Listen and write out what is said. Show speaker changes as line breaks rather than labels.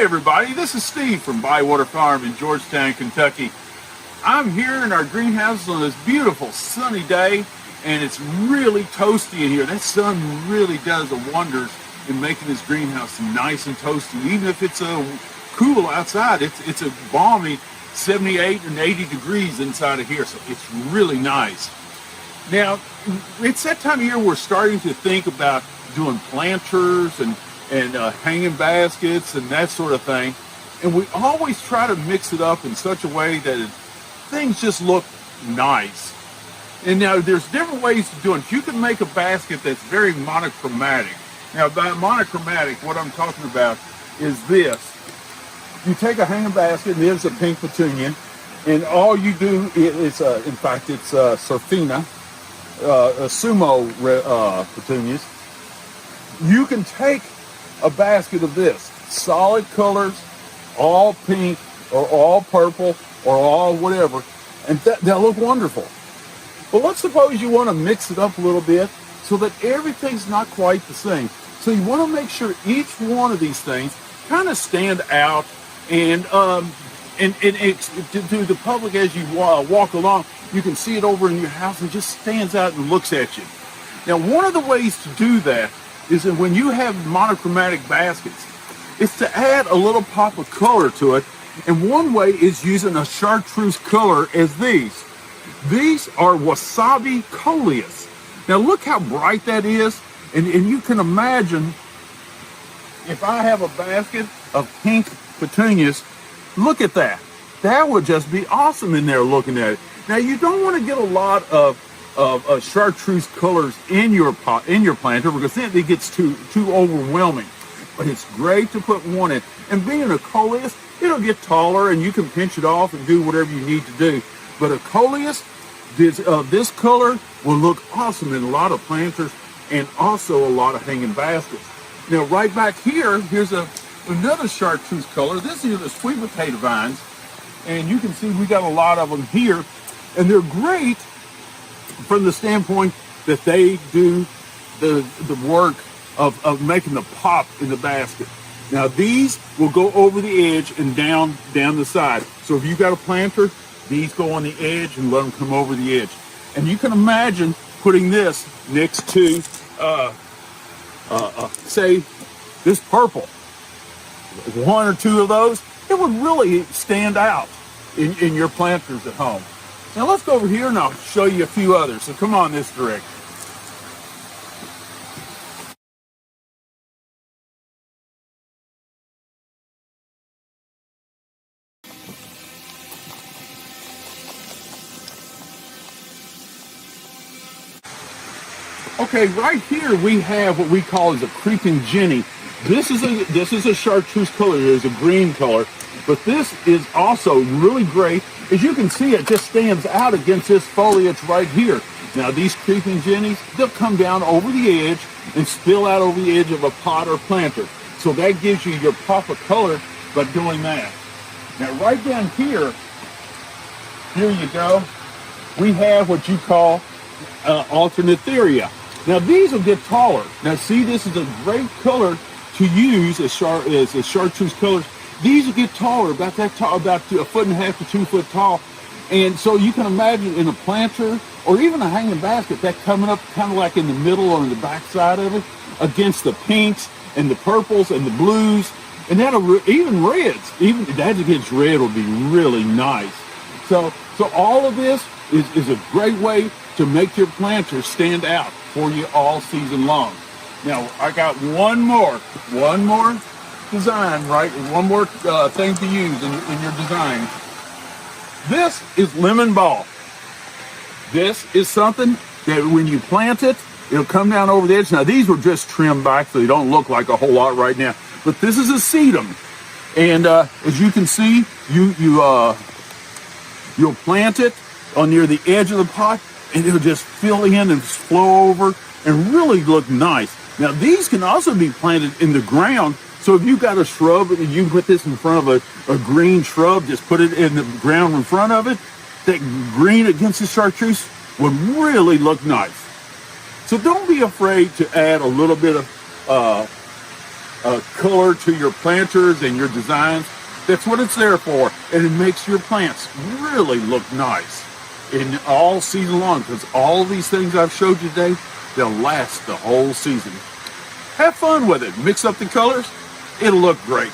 Hi everybody, this is Steve from Bywater Farm in Georgetown, Kentucky. I'm here in our greenhouse on this beautiful sunny day, and it's really toasty in here. That sun really does wonders in making this greenhouse nice and toasty. Even if it's cool outside, it's a balmy 78 and 80 degrees inside of here, so it's really nice. Now, it's that time of year we're starting to think about doing planters and hanging baskets and that sort of thing. And we always try to mix it up in such a way that things just look nice. And now there's different ways to do it. You can make a basket that's very monochromatic. Now by monochromatic, what I'm talking about is this. You take a hanging basket, and there's a pink petunia, and all you do is, in fact, it's Surfina, sumo petunias. You can take a basket of this, solid colors, all pink or all purple or all whatever, and they'll look wonderful. But let's suppose you want to mix it up a little bit so that everything's not quite the same. So you want to make sure each one of these things kind of stand out and to the public as you walk along, you can see it over in your house and it just stands out and looks at you. Now, one of the ways to do that is that when you have monochromatic baskets, is to add a little pop of color to it. And one way is using a chartreuse color as these. These are wasabi coleus. Now look how bright that is. And you can imagine if I have a basket of pink petunias, look at that. That would just be awesome in there looking at it. Now you don't want to get a lot of chartreuse colors in your pot, in your planter, because then it gets too overwhelming. But it's great to put one in. And being a coleus, it'll get taller and you can pinch it off and do whatever you need to do. But a coleus, this color will look awesome in a lot of planters and also a lot of hanging baskets. Now right back here, here's another chartreuse color. This is the sweet potato vines. And you can see we got a lot of them here. And they're great from the standpoint that they do the work of making the pop in the basket. Now these will go over the edge and down the side. So if you've got a planter, these go on the edge and let them come over the edge. And you can imagine putting this next to, say, this purple. One or two of those, it would really stand out in your planters at home. Now let's go over here and I'll show you a few others. So come on this direction. Okay, right here we have what we call as a creeping Jenny. This is a chartreuse color. There's a green color, but this is also really great. As you can see, it just stands out against this foliage right here. Now these creeping jennies, they'll come down over the edge and spill out over the edge of a pot or planter. So that gives you your pop of color by doing that. Now right down here you go, we have what you call alternatheria. Now these will get taller. Now see, this is a great color to use as chartreuse colors. These will get taller, about that tall, about 1.5 foot to 2 foot tall. And so you can imagine in a planter or even a hanging basket, that coming up kind of like in the middle or in the back side of it against the pinks and the purples and the blues. And that'll, even reds, even that against red will be really nice. So all of this is a great way to make your planter stand out for you all season long. Now, I got one more design, right? One more thing to use in your design. This is lemon ball. This is something that when you plant it, it'll come down over the edge. Now, these were just trimmed back, so they don't look like a whole lot right now. But this is a sedum. And as you can see, you'll plant it on near the edge of the pot, and it'll just fill in and flow over and really look nice. Now, these can also be planted in the ground. So if you've got a shrub, you can put this in front of a green shrub, just put it in the ground in front of it. That green against the chartreuse would really look nice. So don't be afraid to add a little bit of color to your planters and your designs. That's what it's there for, and it makes your plants really look nice in all season long, because all these things I've showed you today, they'll last the whole season. Have fun with it. Mix up the colors. It'll look great.